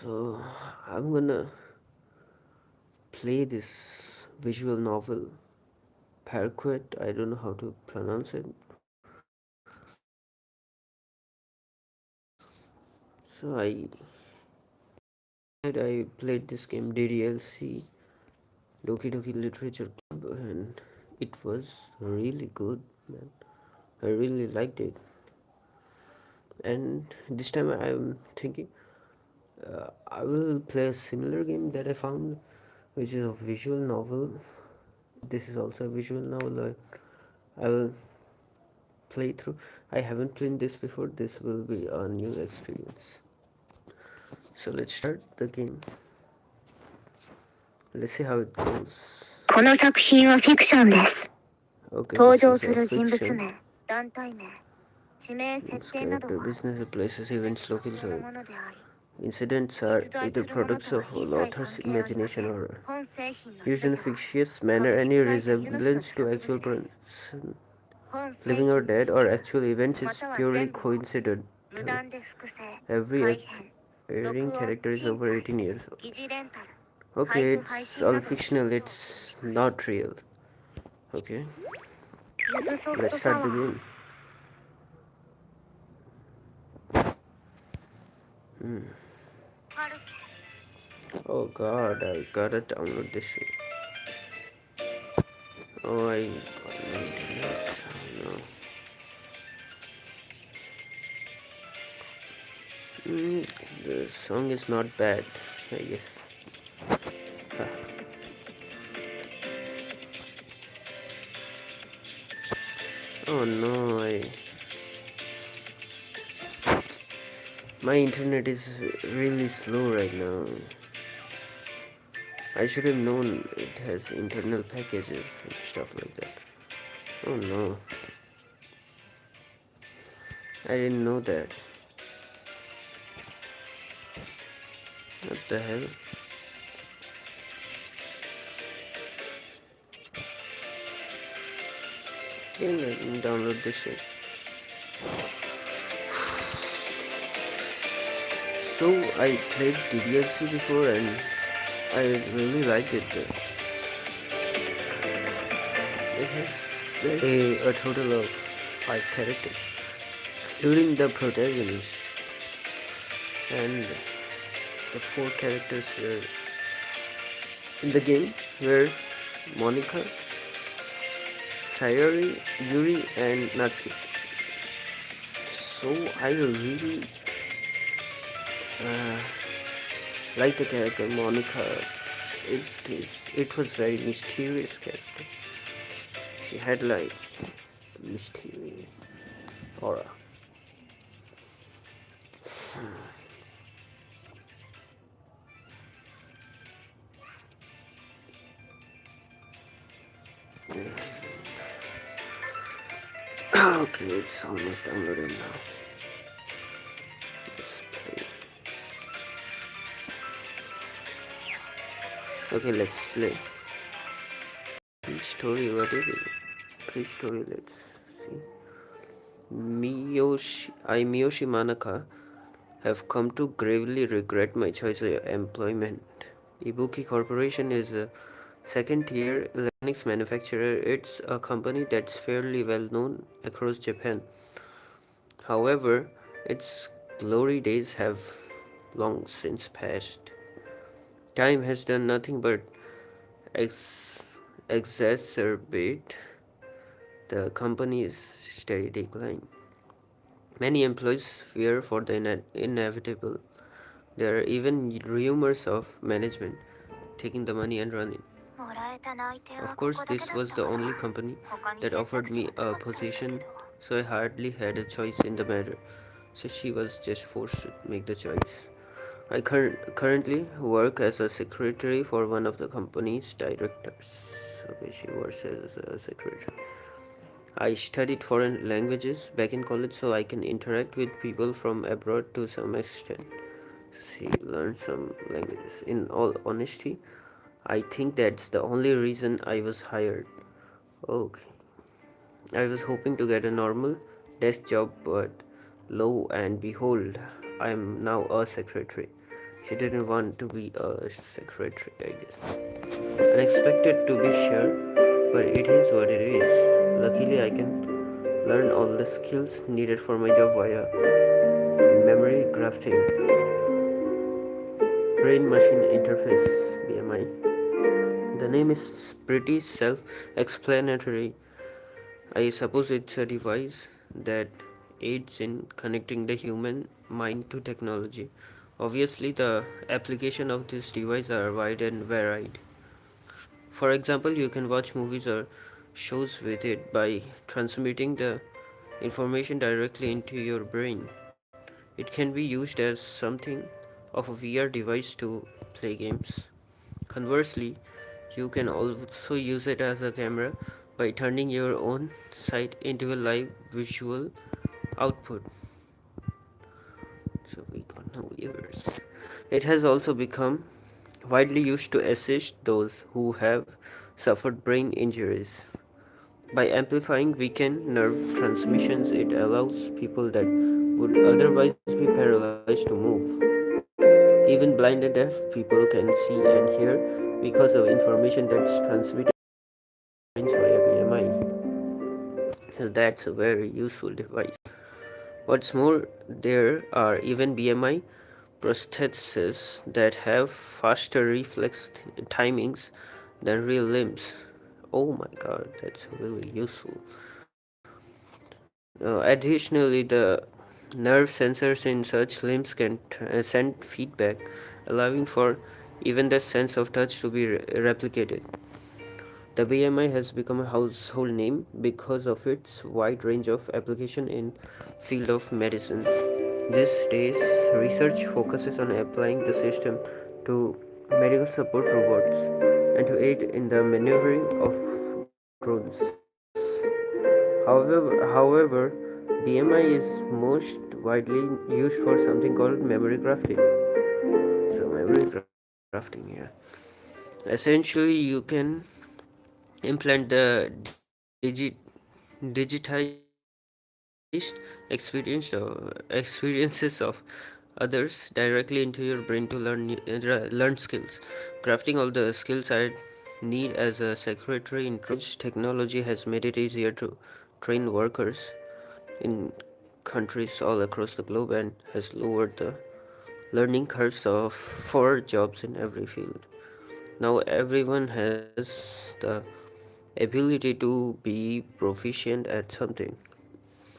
So I'm gonna play this visual novel, Paraquet. I don't know how to pronounce it. So I played this game DDLC, Doki Doki Literature Club, and it was really good, man. I really liked it. And this time I'm thinking I will play a similar game that I found, which is a visual novel. This is also a visual novel. I will play through. I haven't played this before. This will be a new experience. So let's start the game. Let's see how it goes. この作品はフィクションです。Okay, 登 this 場 is す a る人物 fiction. 名、団体名、地名、設 Its 定など character, は business, places, events, 普通の locations. ものであり、Incidents 実 are 在 either するもの products とは of 一 an 切 author's 関係ありませ imagination ん。 or 本製品の used 全 in a ては fictitious 株 manner. 式 Any 会社ユノスの resemblance 著 to 作物 actual です。 person, 本製 living or 品の dead, 一 or 部、 actual events ま is たは purely 全部を coincidental. 無断で複製、 Every 改変、 appearing 録音、 character is 賃 over 貸、 18 years old. 疑似レンタル、配 Okay, 布配 it's 信 all などの fictional, 手続を it's しています。 not real. Okay, ユズソフ let's トパ start ワ the ー。 game. Oh god, I gotta download this shit. Oh, I got no internet. Oh no. The song is not bad, I guess. Oh no, my internet is really slow right now. I should have known it has internal packages and stuff like that. Oh no, I didn't know that. What the hell? Yeah, let me download this shit. So I played DDLC before and I really liked it. It has a total of 5 characters, including the protagonist, and the 4 characters were in the game were Monica, Sayori, Yuri, and Natsuki. So I really uh, like the character Monica. It was very mysterious character. She had like mysterious aura. Okay, it's almost downloaded now. Let's play. Okay, let's play. Pre-story, what is it? Pre-story, let's see. Miyoshi Manaka have come to gravely regret my choice of employment. Ibuki Corporation is a second-tier electronics manufacturer. It's a company that's fairly well known across Japan. However, its glory days have long since passed. Time has done nothing but ex- exacerbate the company's steady decline. Many employees fear for the inevitable. There are even rumors of management taking the money and running. もらえた内定 Of はこ course, こだけ this だっ was た the から、 only company 他に that 選 offered 択肢 me はな a かったんだけ position, ど。 so I hardly had a choice in the matter. So she was just forced to make the choice. I currently work as a secretary for one of the company's directors. Okay, she works as a secretary. I studied foreign languages back in college so I can interact with people from abroad to some extent. She learned some languages. In all honesty, I think that's the only reason I was hired. Okay. I was hoping to get a normal desk job, but lo and behold, I am now a secretary. He didn't want to be a secretary, I guess. Unexpected to be sure, but it is what it is. Luckily, I can learn all the skills needed for my job via memory grafting, brain machine interface (BMI). The name is pretty self explanatory. I suppose it's a device that aids in connecting the human mind to technology. Obviously, the application of this device are wide and varied. For example, you can watch movies or shows with it by transmitting the information directly into your brain. It can be used as something of a VR device to play games. Conversely, you can also use it as a camera by turning your own sight into a live visual output. So we got no viewers. It has also become widely used to assist those who have suffered brain injuries. By amplifying weakened nerve transmissions, it allows people that would otherwise be paralyzed to move. Even blind and deaf people can see and hear because of information that's transmitted via BMI. That's a very useful device. What's more, there are even BMI prostheses that have faster reflex timings than real limbs. Oh my god, that's really useful. Additionally, the nerve sensors in such limbs can send feedback, allowing for even the sense of touch to be replicated. The BMI has become a household name because of its wide range of application in field of medicine. These days, research focuses on applying the system to medical support robots and to aid in the maneuvering of drones. However, BMI is most widely used for something called memory grafting. So memory grafting, yeah. Essentially, you can implant the digitized experiences of others directly into your brain to learn skills. Crafting all the skills I need as a secretary in technology has made it easier to train workers in countries all across the globe and has lowered the learning curves of for jobs in every field. Now everyone has the ability to be proficient at something.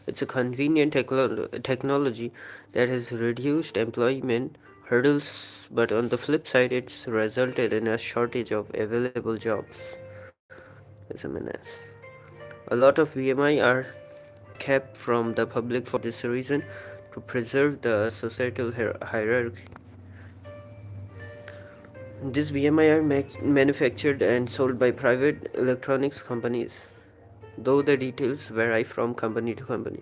It's a convenient technology that has reduced employment hurdles, but on the flip side, it's resulted in a shortage of available jobs. It's a menace. A lot of BMI are kept from the public for this reason to preserve the societal hierarchy. These BMI are manufactured and sold by private electronics companies, though the details vary from company to company.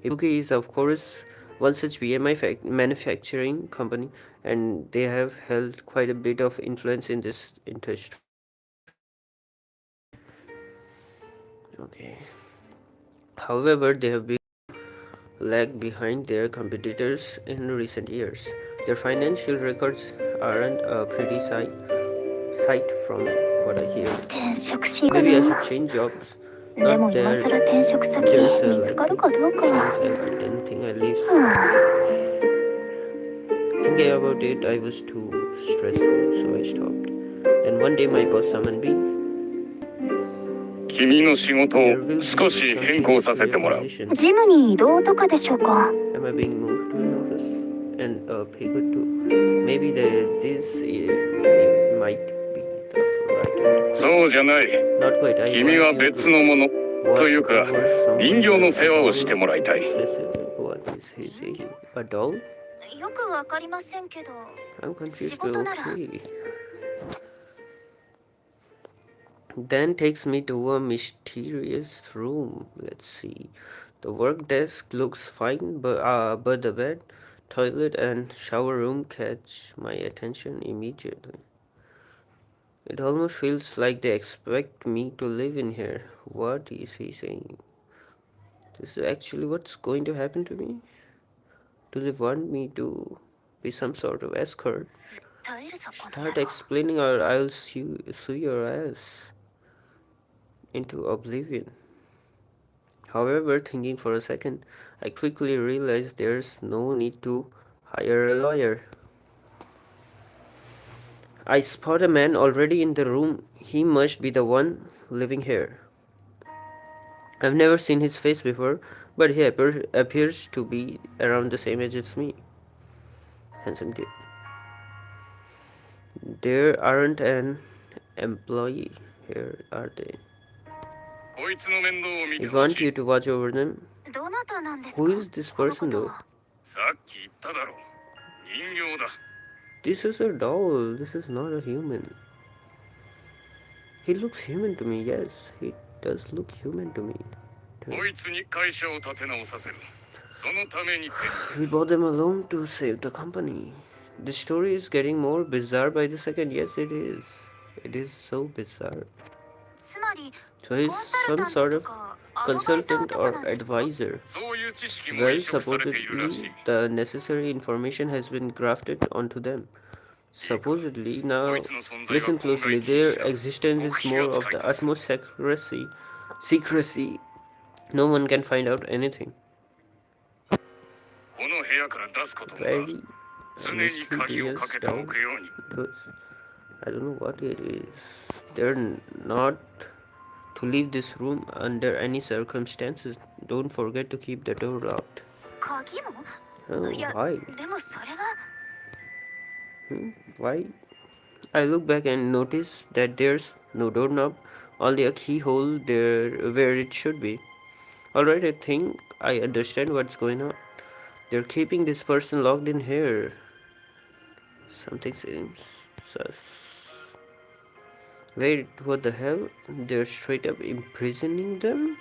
Ibuki is, of course, one such BMI manufacturing company, and they have held quite a bit of influence in this industry. Okay. However, they have been lag behind their competitors in recent years. Their financial records aren't a pretty sight from what I hear. 転職しようか Maybe I should な。 change jobs. でも Not 今 there. 更転職先 There's a 見つかるかどう likely か。 chance I'll find anything I leave. は Thinking about it, I was too stressful, so I stopped. Then one day, my boss summoned me. 君の仕事を There will be 少し some 変更 changes さ to せて your もらう。 position. ジムに移動とかでしょうか。 Am I being moved to an office? And pay good too. Maybe this might be the right time to そうじゃない。 Not quite. I 君は want you 別 to のもの という watch か over someone 人形の like 世話をしても a らいたい。 doll. What is he saying? A doll? よくわかりませんけど。 I'm confused. 仕事なら。 Okay. Then takes me to a mysterious room. Let's see. The work desk looks fine, but the bed, toilet, and shower room catch my attention immediately. It almost feels like they expect me to live in here. What is he saying? This is actually what's going to happen to me? Do they want me to be some sort of escort. 訴えるぞこの Start 野郎 explaining or I'll sue your ass into oblivion. However, thinking for a second, I quickly realized there's no need to hire a lawyer. I spot a man already in the room. He must be the one living here. I've never seen his face before, but he appears to be around the same age as me. Handsome kid. There aren't an employee here, are they? こいつの面倒を見て I ほ want し you い。 to watch over them. どなたなんですか Who is this この person 方 though? はさっき言っただろう。人形だ。 This is a doll. This is not a human. He looks human to me, yes. He does look human to me. こいつに会社を立て直させる。そのために手に We bought them alone to save the company. The story is getting more bizarre by the second. Yes, it is. It is so bizarre. つまり So he's コンサル some タント sort と of かアドバイザー consultant とか or なんですか advisor. そういう知識も Well, 移植されているらし supposedly い。 the necessary information has been grafted onto them. Supposedly, こ now いつの存在は listen 公 closely. 害禁止 Their だ。 existence 極 is 秘 more of 扱い the とする。 utmost secrecy. Secrecy. No one can find out anything. この部屋から出すこともな。 Very 常に鍵を mysterious かけてお doll. くように。 Because I don't know what it is. They're not to leave this room under any circumstances. Don't forget to keep the door locked. 鍵も Oh, いや why? でもそれは Why? I look back and notice that there's no doorknob, only a keyhole there where it should be. Alright, I think I understand what's going on. They're keeping this person locked in here. Something seems sus. Wait, what the hell? They're straight up imprisoning them?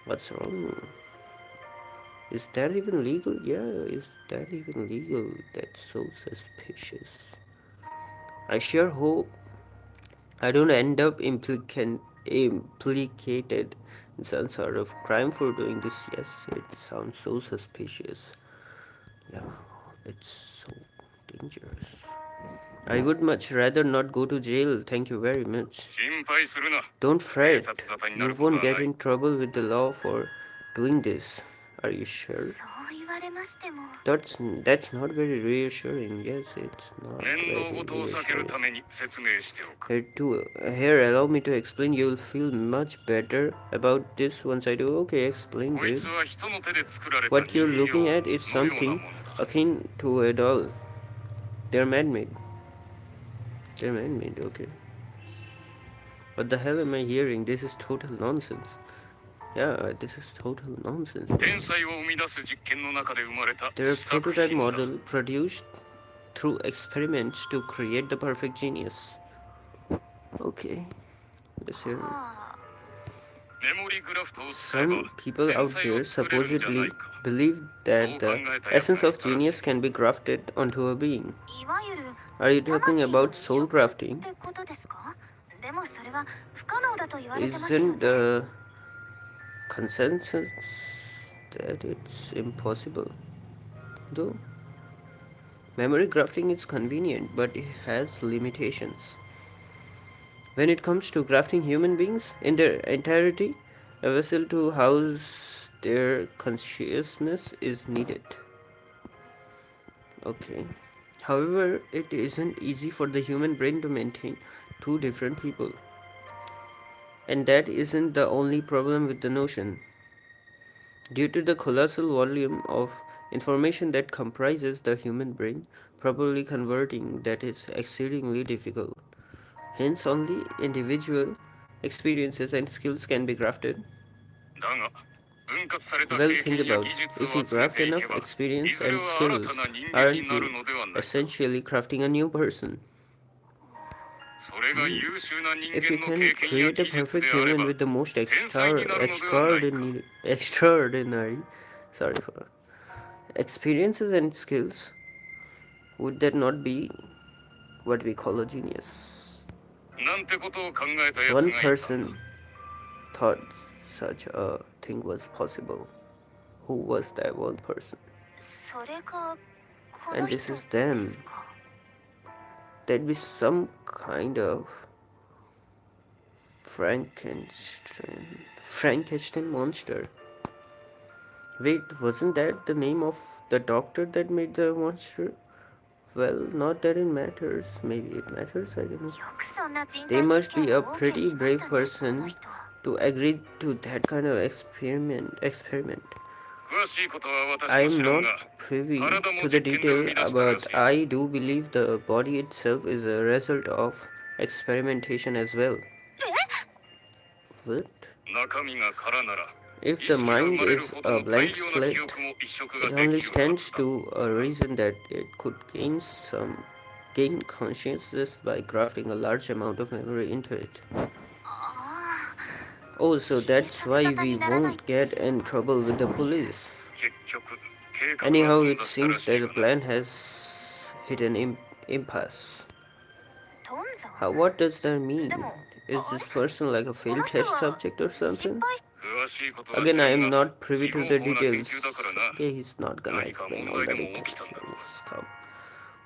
What's wrong? Is that even legal? Yeah, is that even legal? That's so suspicious. I sure hope I don't end up implicated in some sort of crime for doing this. Yes, it sounds so suspicious. Yeah, it's so dangerous. I would much rather not go to jail. Thank you very much. 心配するな。 Don't 警 fret. 察沙汰にな You ること won't は get ない。 in trouble with the law for doing this. Are you sure? そう言われましても That's not very reassuring. Yes, it's not 面 very 倒事を避ける reassuring. ために説明しておく。 Here, allow me to explain. You'll feel much better about this once I do. Okay, explain, こい dude. つは人の手で作られた What 人 you're 形 looking at is のような something ものだ。 akin to a doll. They're man-made. They're man-made, okay. What the hell am I hearing? This is total nonsense. Yeah, this is total nonsense. 天才を生み出す実験の中で生まれた They're a 試作 prototype 品だ。 model produced through experiments to create the perfect genius. Okay. Let's hear it. はあメモリグラフトを使えば Some people 天 out 才 there を作れるんじゃな supposedly いか。 believe that the essence of genius can be grafted onto a being. いわゆる Are you talking 魂の about 移 soul 植 grafting? ってことですかでもそれは不可能だと言われてますよ Isn't ね the consensus that it's impossible? Though memory grafting is convenient, but it has limitations. When it comes to grafting human beings in their entirety, a vessel to house their consciousness is needed. Okay. However, it isn't easy for the human brain to maintain two different people. And that isn't the only problem with the notion. Due to the colossal volume of information that comprises the human brain, properly converting that is exceedingly difficult. Hence, only individual experiences and skills can be grafted. だが分割された Well, 経 think 験や about 技 it. 術 If you を集め graft ていけ enough ばい experience ずれ and は新 skills, たな人間 aren't になる you のではないか。 essentially crafting a new person? それが優秀な人 If you 間の can 経験や create a 技術 perfect であれ human ば with the most 天才になるのではないか。 extraordinary, sorry for experiences and skills, would that not be what we call a genius? なんてことを考えたやつ One がいた。 person thought such a thing was possible. Who was that one person? それがこ and の this 人 is で them. すか。 That'd be some kind of Frankenstein monster. Wait, wasn't that the name of the doctor that made the monster? Well, not that it matters. Maybe it matters, I don't know. よくそんな人 They 体実 must be 験 a を OK pretty しまし brave たね、この person 人。 to agree to that kind of experiment. 詳しいことは私 I も知 am らん not が privy 体も to the 実験で生 detail, み出したら but しい I do believe the body itself is a result of experimentation as well. What? 中身が空なら If 意 the 識が生 mind まれる is ほど a の大 blank 量な記 slate, 憶も移植 it がで only きるは stands ずだ to a reason that it could gain consciousness by grafting a large amount of memory into it. あ Oh, so あ、警 that's 察 why 沙汰 we にならない won't get in trouble with the police. 結局計画は Anyhow, 頓 it 挫したら seems しい that が the な plan has hit an impasse. 頓挫 What does that mean? でも Is this person like a こ failed の人 test は subject or 失 something? 敗し詳しいことは知 Again, ら I ん am が not privy 非 to 合 the 法な研 details. 究だからな Okay, he's not gonna 何か explain 問 all 題 the でも details 起きたんだ to Scout.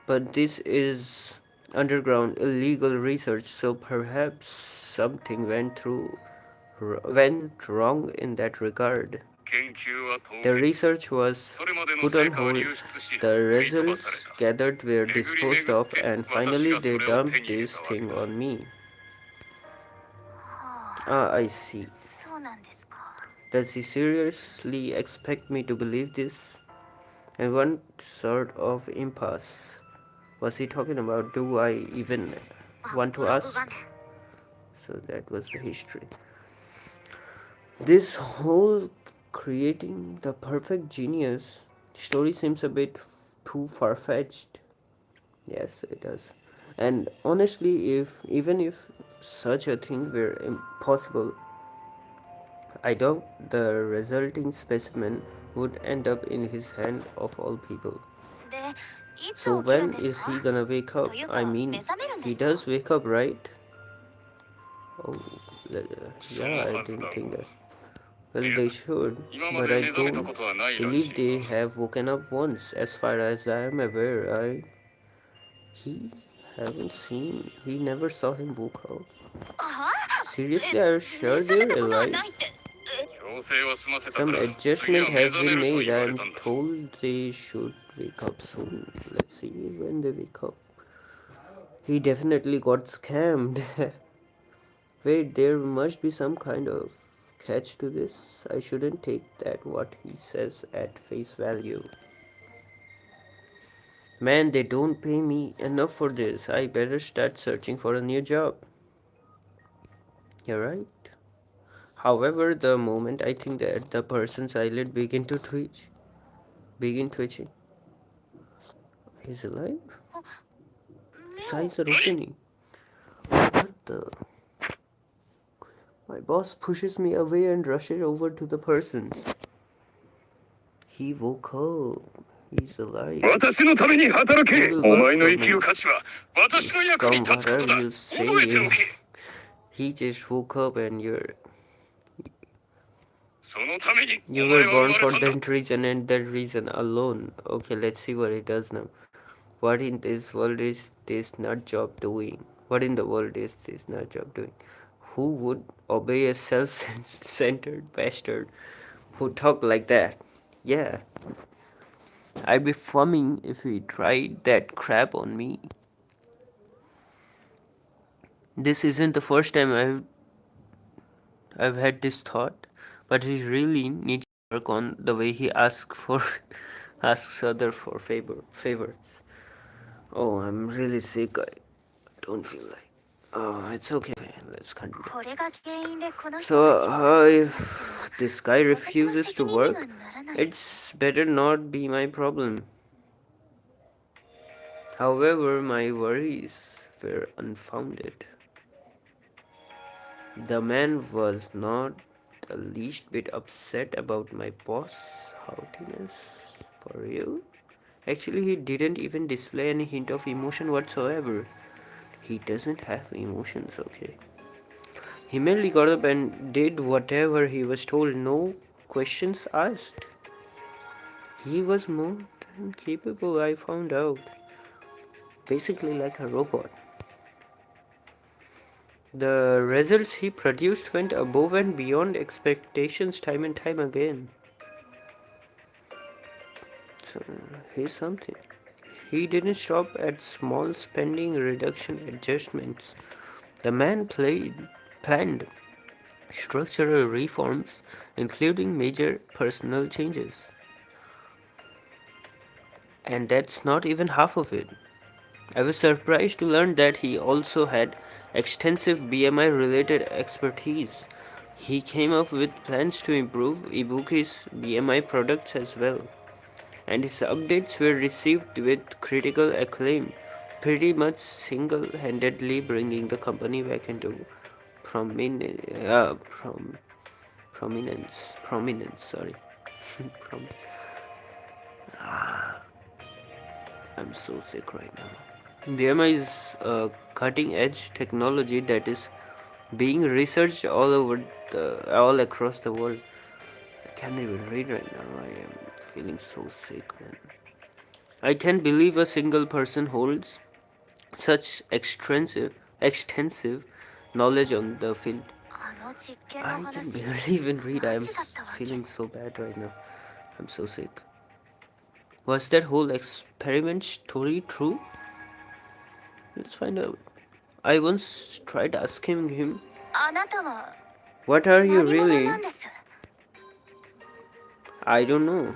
But this is underground illegal research, so perhaps something went wrong in that regard. 研究は凍 The 結 research was それまでの put 成 on 果は hold, 流出し the 売り飛ば results された gathered were 巡り disposed 巡っ of, て and 私 finally がそ they れを手 dumped に入れ this たわけ thing だ on me. はあ I see. そうなんですか。 Does he seriously expect me to believe this? And what sort of impasse was he talking about? Do I even want to ask? So that was the history. This whole creating the perfect genius story seems a bit too far-fetched. Yes, it does. And honestly, if such a thing were impossible, I doubt the resulting specimen would end up in his hand of all people. で、いつ So 起きるん when です is か he gonna wake up? という I か、 mean, 目覚めるんで he すか does wake up, right? Oh, So yeah, I has didn't done. think that. Well, Yeah. they should, 今ま but で I 目覚めた don't ことはないらし believe い they が have woken up once. As far as I am aware, he never saw him woke up. はあ Seriously, are you 目 sure 覚め they're たことは alive? ないって。強制は済ませたか Some ら次 adjustment は目 has 覚め been ると made. 言われ I'm たんだ told they should wake up soon. Let's see when they wake up. He definitely got scammed. Wait, there must be some kind of catch to this. I shouldn't take that what he says at face value. Man, they don't pay me enough for this. I better start searching for a new job. You're right. However, the moment I think that the person's eyelid begin twitching. He's alive? 目 His を eyes are opening. What the? My boss pushes me away and rushes over to the person. He woke up. He's alive. 私のために働け He will お work 前の for 生きる me. 価値は私の役に Scum, 立つ what こと are だ you 覚えてお saying? け He just woke up and そのために you お前 were は born 生 for まれたんだ that reason and that reason alone. Okay, let's see what he does now. What in this world is this nut job doing? What in the world is this nut job doing? Who would obey a self-centered bastard who talk like that? Yeah, I'd be fumming if he tried that crap on me. This isn't the first time I've had this thought, but he really needs to work on the way he asks other for favors. Oh, I'm really sick. I don't feel like. Oh, it's okay. Let's continue. これが原因でこの人 So, が死亡 if this guy 私の refuses 責 to 任には work, ならない。 it's better not be my problem. However, my worries were unfounded. The man was not the least bit upset about my boss' haughtiness. For real? Actually, he didn't even display any hint of emotion whatsoever. He doesn't have emotions, okay? He merely got up and did whatever he was told, no questions asked. He was more than capable, I found out. Basically, like a robot. The results he produced went above and beyond expectations time and time again. So, here's something. He didn't stop at small spending reduction adjustments. The man planned structural reforms, including major personal changes. And that's not even half of it. I was surprised to learn that he also had extensive BMI related expertise. He came up with plans to improve Ibuki's BMI products as well, and his updates were received with critical acclaim, pretty much single handedly bringing the company back into prominence. Sorry. Prom- I'm so sick right now. BMI is a cutting edge technology that is being researched all across the world. I can't even read right now. I am feeling so sick, man. I can't believe a single person holds such extensive knowledge on the field. あの実験の I can 話 barely even read. I マ am ジだったわけ feeling so bad right now. I'm so sick. Was that whole experiment story true? Let's find out. I once tried asking him, あなたは "What are you 何者 really?" なんです I don't know.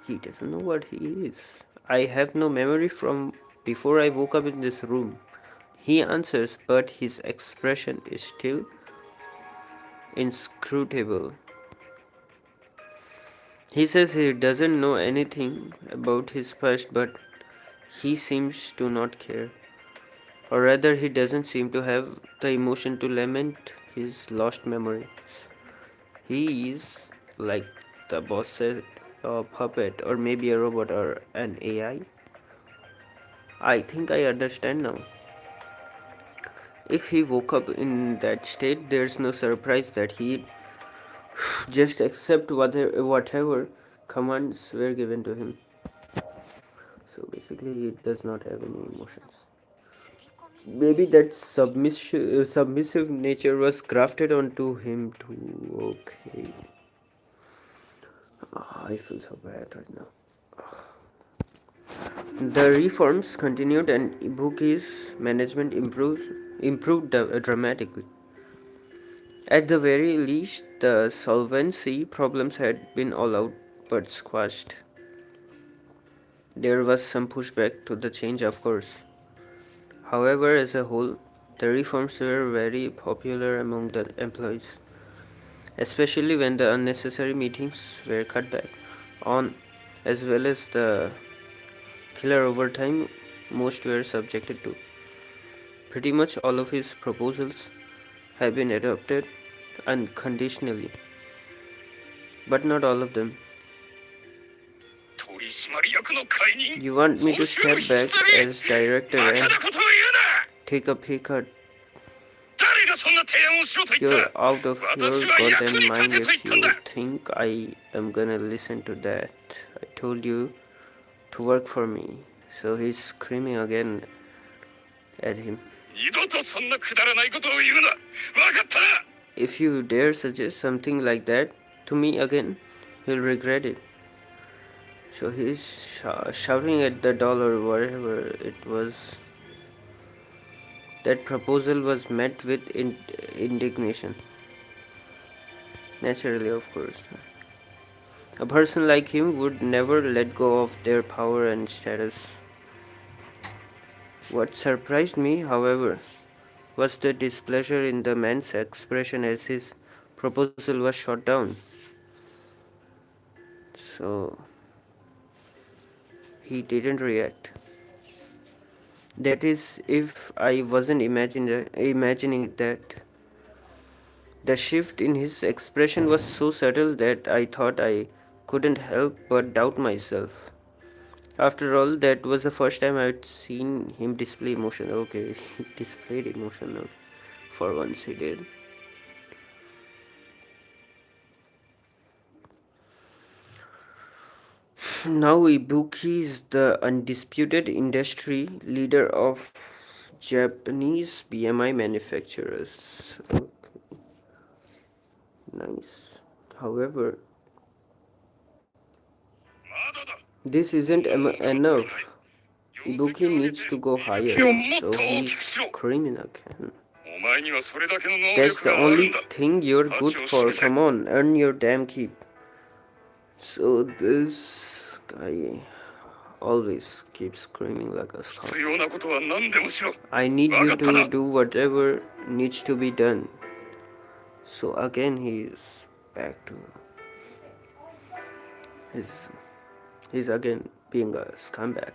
He doesn't know what he is. I have no memory from before I woke up in this room. He answers, but his expression is still inscrutable. He says he doesn't know anything about his past, but he seems to not care. Or rather, he doesn't seem to have the emotion to lament his lost memories. He is, like the boss said, a puppet, or maybe a robot or an AI. I think I understand now. If he woke up in that state, there's no surprise that he just accept whatever commands were given to him. So basically, he does not have any emotions. Maybe that submissive nature was grafted onto him too. Okay. I feel so bad right now. The reforms continued and Ibuki's management improved dramatically. At the very least, the solvency problems had been all out but squashed. There was some pushback to the change, of course. However, as a whole, the reforms were very popular among the employees, especially when the unnecessary meetings were cut back on, as well as the killer overtime most were subjected to. Pretty much all of his proposals have been adopted unconditionally, but not all of them. 取締役の解任 You want me 報 to 酬の step 引き back 下げ as director バカ and なことを言うな take a pay cut? 誰がそんな提案をしろと言っ You're た out of your 私は役 goddamn に立 mind てと言 if ったんだ you think I am gonna listen to that. I told you to work for me. So he's screaming again at him. 二度とそんなくだらないことを言うな分かった If you dare suggest something like that to me again, you'll regret it. So he's shouting at the doll or whatever it was. That proposal was met with indignation. Naturally, of course. A person like him would never let go of their power and status. What surprised me, however, was the displeasure in the man's expression as his proposal was shot down. So, he didn't react. That is, if I wasn't imagining that. The shift in his expression was so subtle that I thought I couldn't help but doubt myself. After all, that was the first time I'd seen him display emotion. Okay, he displayed emotion for once he did. Now Ibuki is the undisputed industry leader of Japanese BMI manufacturers. Okay, nice. However, まだだ。 this isn't そんなもんでは足りない。 enough. 業 Ibuki 績を上げ needs て to go 利 higher, 益をもっ so と大き he's くしろ。 screaming again. お前にはそれだけの能 That's 力 the があるん only だ。 thing you're 価 good 値を for. 示せ。 Come on, earn your damn keep. So this guy always keeps screaming like a skunk. 必要なことは何でもしろ。 I need わ you かったな。 to do whatever needs to be done. So again he's back to his he's again being a scumbag.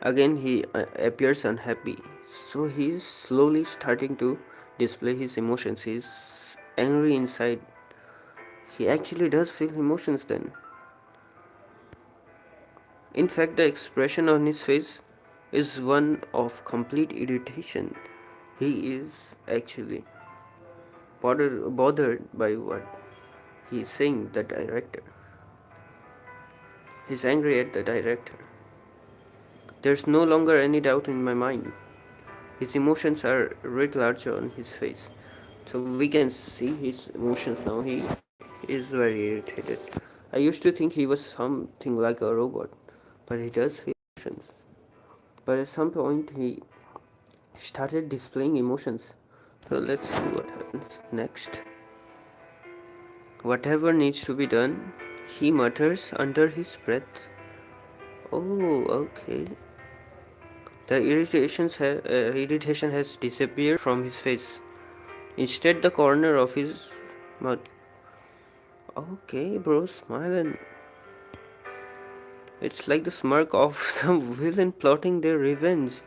Again he appears unhappy. So he's slowly starting to display his emotions. He's angry inside. He actually does feel emotions then. In fact, the expression on his face is one of complete irritation. He is actually bothered by what he is saying, the director. He's angry at the director. There's no longer any doubt in my mind. His emotions are writ large on his face. So we can see his emotions now. He is very irritated. I used to think he was something like a robot, but he does feel emotions. But at some point he started displaying emotions. So let's see what happens next. Whatever needs to be done, he mutters under his breath. Oh, okay. The irritation has disappeared from his face. Instead, the corner of his mouth. Okay, bro, smiling. It's like the smirk of some villain plotting their revenge.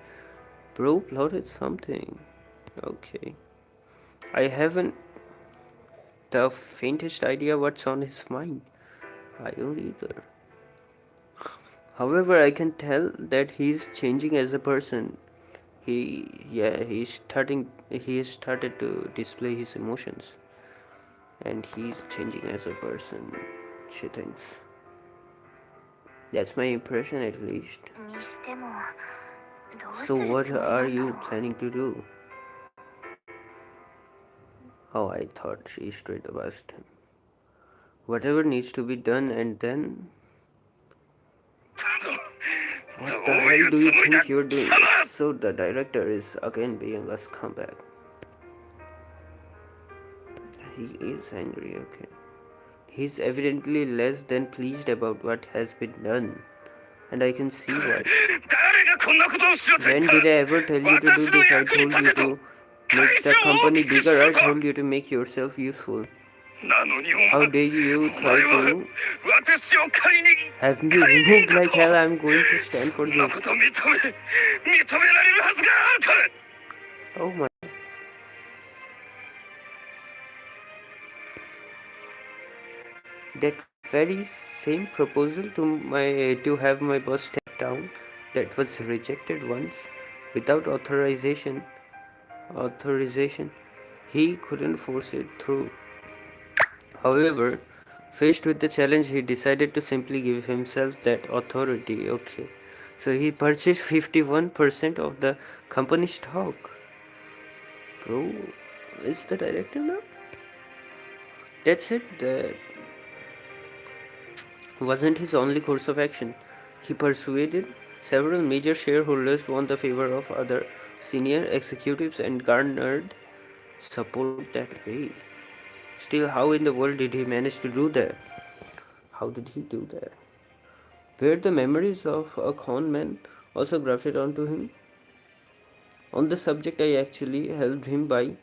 Bro plotted something. Okay. I haven't the faintest idea what's on his mind. I don't either. However, I can tell that he's changing as a person. He has started to display his emotions. And he's changing as a person, she thinks. That's my impression at least. にしてもどうす So る what つもり are なんだ you ろう。 planning to do? Oh, I thought she straight asked him. Whatever needs to be done and then... What ど the うい hell う do つ you もりだ think you're 貴 doing? 様。 So the director is again being a scumbag. He is angry, okay. He's evidently less than pleased about what has been done. And I can see why. 誰がこんなことをしろと言 When った。 did I ever tell you to do 私の this? I 役に told 立 you てと。 to 会 make 社 the を大 company きくし bigger. ろ I と。 told you to make yourself useful. なのにお How 前。 dare you お try 前は to 私を借りに。 have me 借りに removed か like と。 hell? I'm going to stand そ for んな this. こと認められるはずがあるか。 Oh my. That very same proposal to have my boss step down that was rejected once without authorization, he couldn't force it through. However, faced with the challenge, he decided to simply give himself that authority. Okay, so he purchased 51% of the company stock. Bro, is the director now? That's it. That wasn't his only course of action. He persuaded several major shareholders, won the favor of other senior executives, and garnered support that way. Still, how in the world did he manage to do that? How did he do that? Were the memories of a con man also grafted onto him? On the subject, I actually helped him by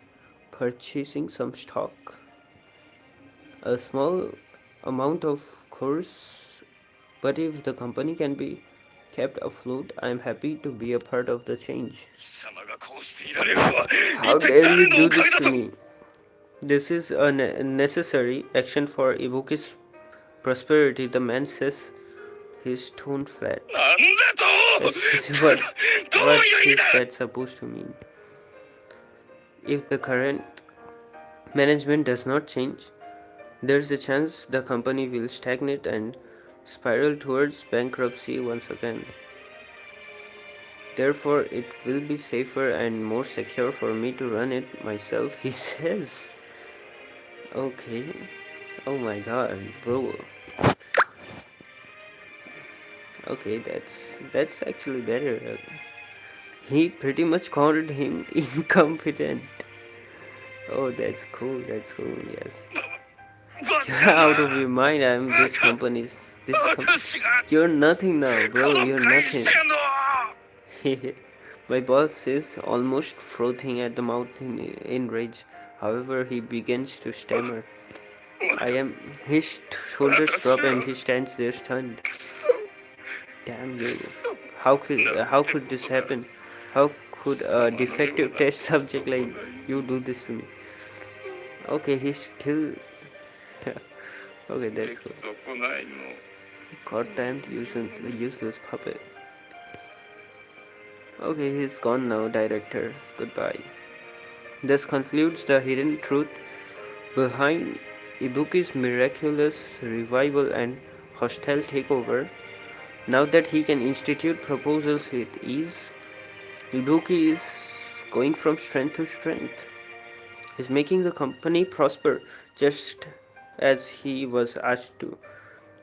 purchasing some stock. A small amount, of course, but if the company can be kept afloat, I am happy to be a part of the change. 貴様がこうしていられるのは How 一体 dare 誰 you の do おかげ this だ to と。 me? This is a necessary action for Ibuki's prosperity, the man says, his tone flat. なんでと。 Excuse me, what どういう意味 is だ。 that supposed to mean? If the current management does not change, there's a chance the company will stagnate and spiral towards bankruptcy once again. Therefore, it will be safer and more secure for me to run it myself, he says. Okay. Oh my god, bro. Okay, that's actually better. He pretty much called him incompetent. Oh, that's cool. That's cool. Yes. バ You're カ out of な your mind. I'm this company's. This. 私が You're nothing now, こ bro. の You're 会 nothing. 社の My boss is almost frothing at the mouth in rage. However, he begins to stammer. I am. His shoulders drop and he stands there stunned. Damn you! How could this happen? How could a defective test subject like you do this to me? Okay, he's still. Okay, 出 that's 来 cool. 損ないの Goddamn useless puppet. Okay, he's gone now, director. Goodbye. This concludes the hidden truth behind Ibuki's miraculous revival and hostile takeover. Now that he can institute proposals with ease, Ibuki is going from strength to strength. He's making the company prosper just as he was asked to.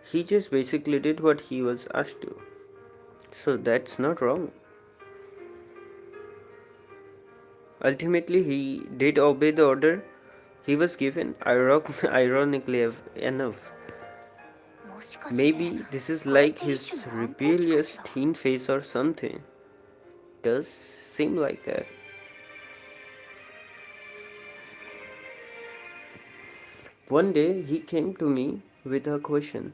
He just basically did what he was asked to. So that's not wrong. Ultimately, he did obey the order he was given, ironically enough. もしかして Maybe this is これっ like て一 his 種の暗号機か rebellious しら teen phase or something. Does seem like that. One day he came to me with a question.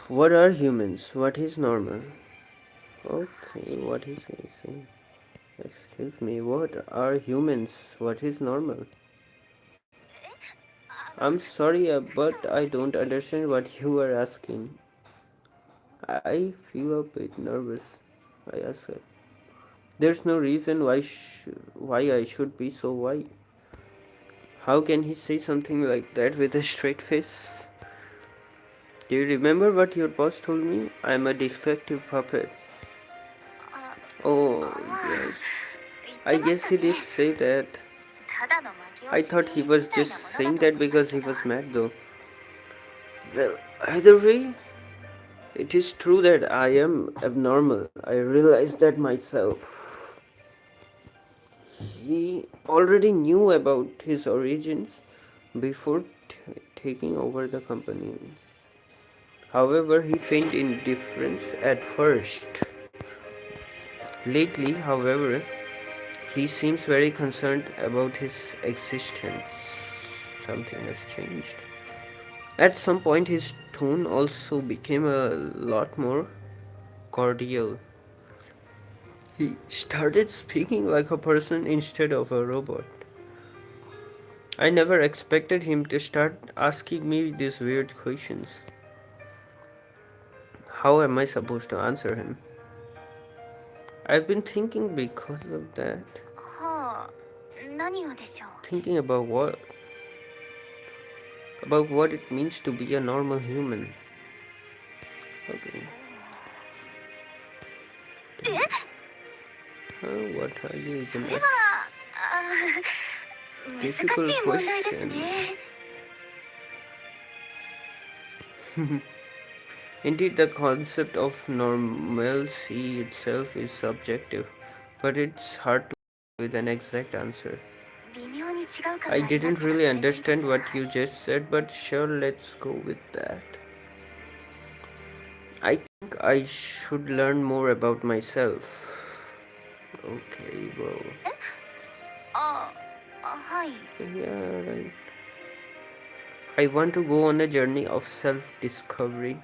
What are humans? What is normal? Okay, what is he saying? Excuse me, what are humans? What is normal? I'm sorry, but I don't understand what you are asking. I feel a bit nervous. I asked. There's no reason why I should be so why. How can he say something like that with a straight face? Do you remember what your boss told me? I'm a defective puppet. あ Oh, まあ yes. 言 I ってまし guess た he ね did say that. ただの負け I 惜し thought he み was みたい just なもの saying だと that 思います because け he ど was mad though. Well, either way, it is true that I am abnormal. I realize that myself. He already knew about his origins before taking over the company. However, he feigned indifference at first. Lately, however, he seems very concerned about his existence. Something has changed. At some point, his tone also became a lot more cordial. He started speaking like a person instead of a robot. I never expected him to start asking me these weird questions. How am I supposed to answer him? I've been thinking because of that. はあ何をでしょう Thinking about what? About what it means to be a normal human. Okay. What are you そ even れは asking? 難しい Difficult 問題です question. ね Indeed, the concept of normalcy itself is subjective, but it's hard to come with an exact answer. 微妙に違う感があ I ります didn't から really それでいいです understand what you just said, but sure, let's go with that. I think I should learn more about myself. Okay, bro. あはい Yeah, right. I want to go on a journey of self discovery.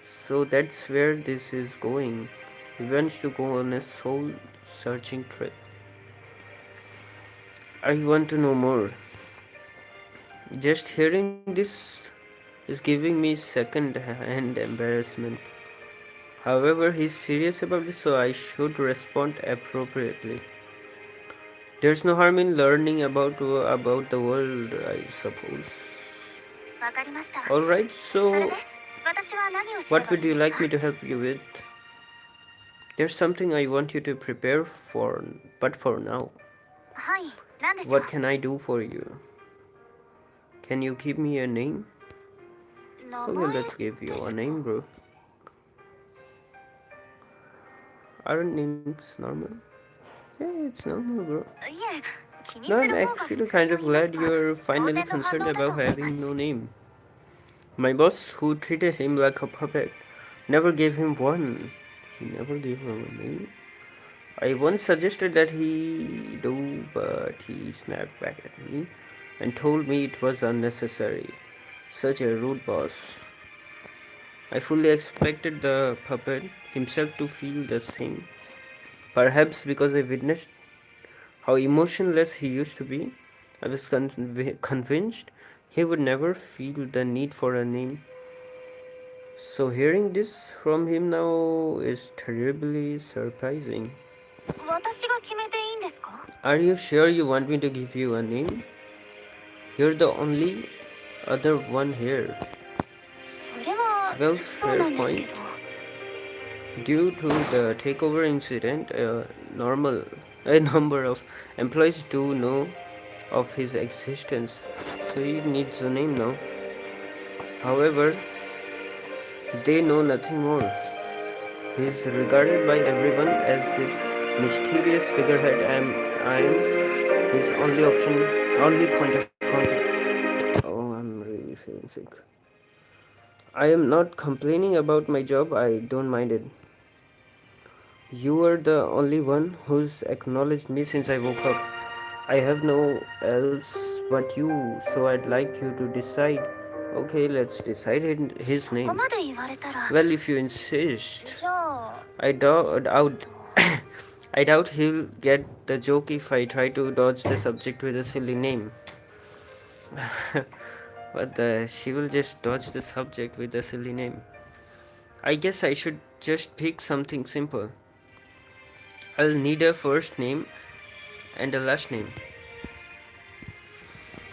So that's where this is going. He wants to go on a soul searching trip. I want to know more. Just hearing this is giving me second hand embarrassment. However, he's serious about this, so I should respond appropriately. There's no harm in learning about the world, I suppose. わかりました。 Alright, それ so で私は何をすれ what ばいい would ん you です like か？ me to help you with? There's something I want you to prepare for, but for now, はい、何でしょう？ what can I do for you? Can you give me a name? 名 Okay, 前 let's give で you す a か？ name, bro. Aren't names normal? Yeah, it's normal, bro. いえ、気に No, す I'm る方が普 actually 通 kind と of 言います glad か、 you're 当 finally 然の反 concerned 応だと about 思いま having す。 no name. My boss, who treated him like a puppet, never gave him one. He never gave him a name. I once suggested that he do, but he snapped back at me and told me it was unnecessary. Such a rude boss. I fully expected the puppet himself to feel the same. Perhaps because I witnessed how emotionless he used to be, I was convinced he would never feel the need for a name. So hearing this from him now is terribly surprising. 私が決めていいんですか？ Are you sure you want me to give you a name? You're the only other one here. それは Well, そう fair なんですけ point. ど。 Due to the takeover incident, a number of employees do know of his existence, so he needs a name now. However, they know nothing more. He is regarded by everyone as this mysterious figurehead, and I am his only point of contact. Oh, I'm really feeling sick. I am not complaining about my job, I don't mind it. You are the only one who's acknowledged me since I woke up. I have no else but you, so I'd like you to decide. Okay, let's decide his そこ name. まで言われたら。 Well, if you insist. じゃあ、 I doubt I doubt he'll get the joke if I try to dodge the subject with a silly name. But she will just dodge the subject with a silly name. I guess I should just pick something simple. I'll need a first name and a last name.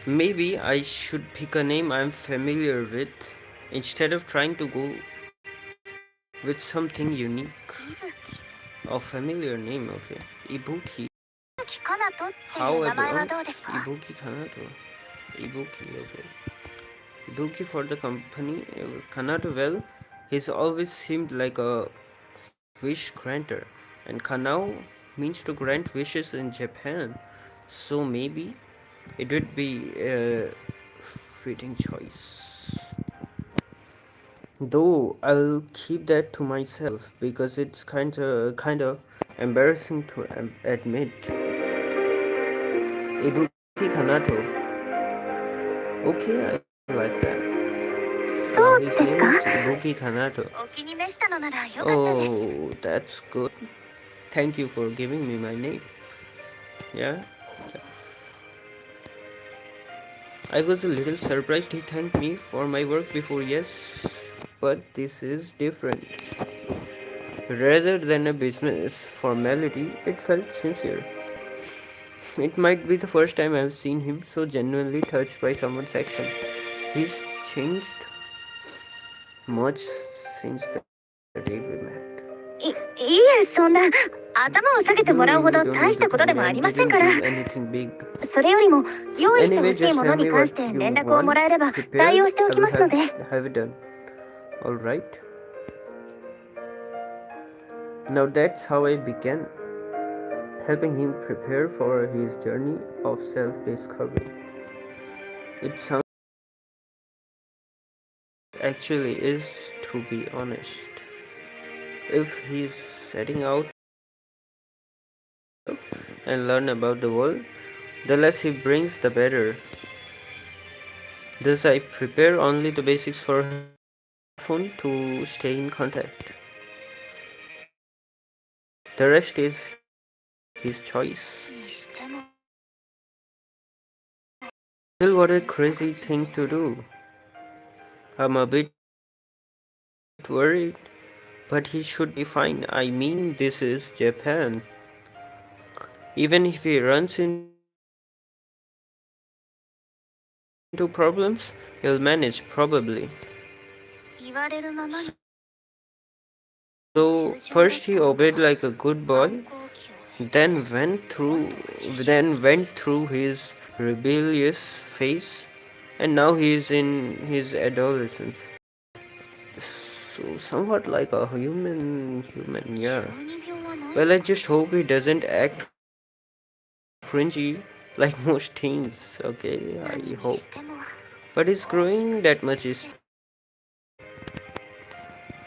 Maybe I should pick a name I'm familiar with instead of trying to go with something unique. 伊吹。 A familiar name, okay. Ibuki. 伊吹かなとっていう How 名前は about どうですか？ Ibuki Kanato? Ibuki, okay. Ibuki for the company. Kanato, well, he's always seemed like a wish granter, and Kanao means to grant wishes in Japan, so maybe it would be a fitting choice. Though I'll keep that to myself because it's kind of embarrassing to admit. Ibuki Kanato. Okay, I like that. そう His です name か？ is Ibuki Kanato. お気に召したのならよかったです。 Oh, that's good. Thank you for giving me my name. Yeah. I was a little surprised he thanked me for my work before, yes, but this is different. Rather than a business formality, it felt sincere. It might be the first time I've seen him so genuinely touched by someone's action. He's changed much since the day we met. いえ、そんな頭を下げて You もらうほ really ど don't 大 need し to たこと thank で me. もあ I りません didn't から。 do anything big. それよりも用意して Anyway, ほしい just もの tell me に関して what you 連絡をも want らえれば対 prepared. 応しておきますので。 Have it done. Alright. Now that's how I began, helping him prepare for his journey of self-discovery. It sounds actually is, to be honest. If he's setting out and learn about the world, the less he brings, the better. Thus, I prepare only the basics for phone to stay in contact. The rest is his choice. にしても Still, what a crazy thing to do. I'm a bit worried, but he should be fine. I mean, this is Japan. Even if he runs into into problems, he'll manage probably. 言われるままに So first he obeyed like a good 反 boy, 抗期を then went through his rebellious phase, and now he is in his adolescence. So somewhat like a human, 小 yeah. 児病はない Well, I just hope he doesn't act cringy like most teens. Okay, 何 I に hope. しても But he's growing that much. Is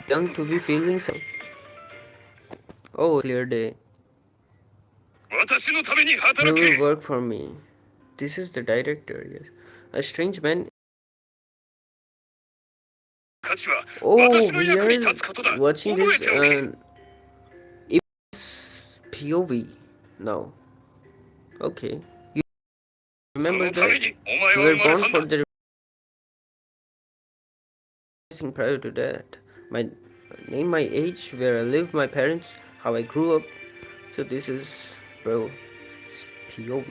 young to be feeling some. Oh, clear day. 私のために He 働 will け work for me. This is the director. Yes, a strange man. 価値は Oh, 私の we 役に are 立つことだ watching 覚 this えておけ POV now. Okay, you そ remember のため that にお前 we は were 生まれ born たん for だ the prior to that. My name, my age, where I live, my parents, how I grew up. So this is, bro, it's POV.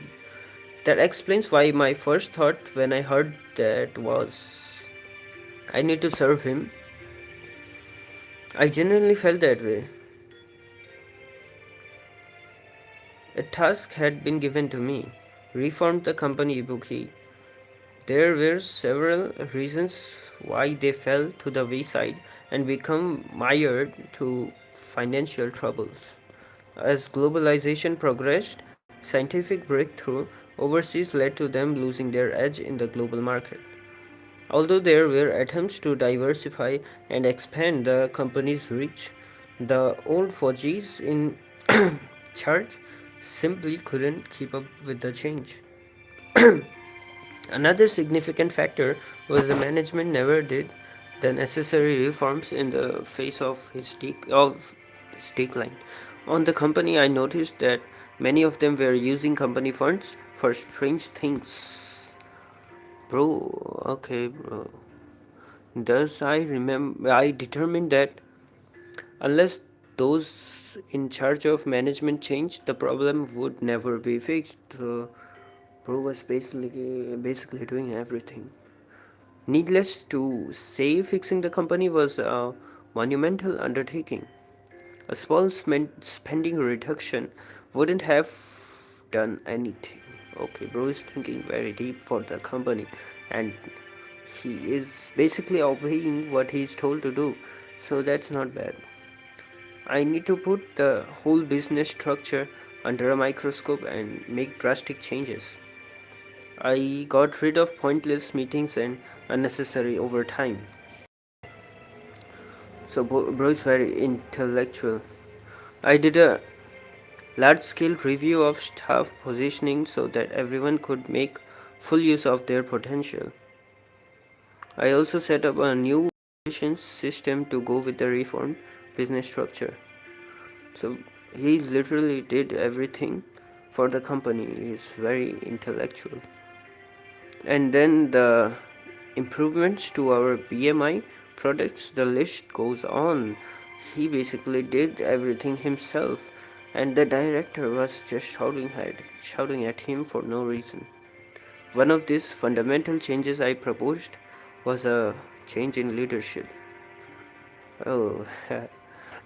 That explains why my first thought when I heard that was I need to serve him. I genuinely felt that way. A task had been given to me. Reform the company Ibuki. There were several reasons why they fell to the wayside and become mired to financial troubles. As globalization progressed, scientific breakthrough overseas led to them losing their edge in the global market. Although there were attempts to diversify and expand the company's reach, the old Fujis in charge simply couldn't keep up with the change. Another significant factor was the management never did the necessary reforms in the face of his decline. On the company, I noticed that many of them were using company funds for strange things. Bro, okay, bro. Thus, I determined that unless those in charge of management changed, the problem would never be fixed. So, bro was basically doing everything. Needless to say, fixing the company was a monumental undertaking. A small spending reduction wouldn't have done anything. Okay, bro is thinking very deep for the company, and he is basically obeying what he is told to do, so that's not bad. I need to put the whole business structure under a microscope and make drastic changes. I got rid of pointless meetings and unnecessary overtime. So, bro is very intellectual. I did a large scale review of staff positioning so that everyone could make full use of their potential. I also set up a new system to go with the reformed business structure. So he literally did everything for the company. He's very intellectual. And then the improvements to our BMI products, the list goes on. He basically did everything himself, and the director was just shouting at him for no reason. One of these fundamental changes I proposed was a change in leadership. Oh,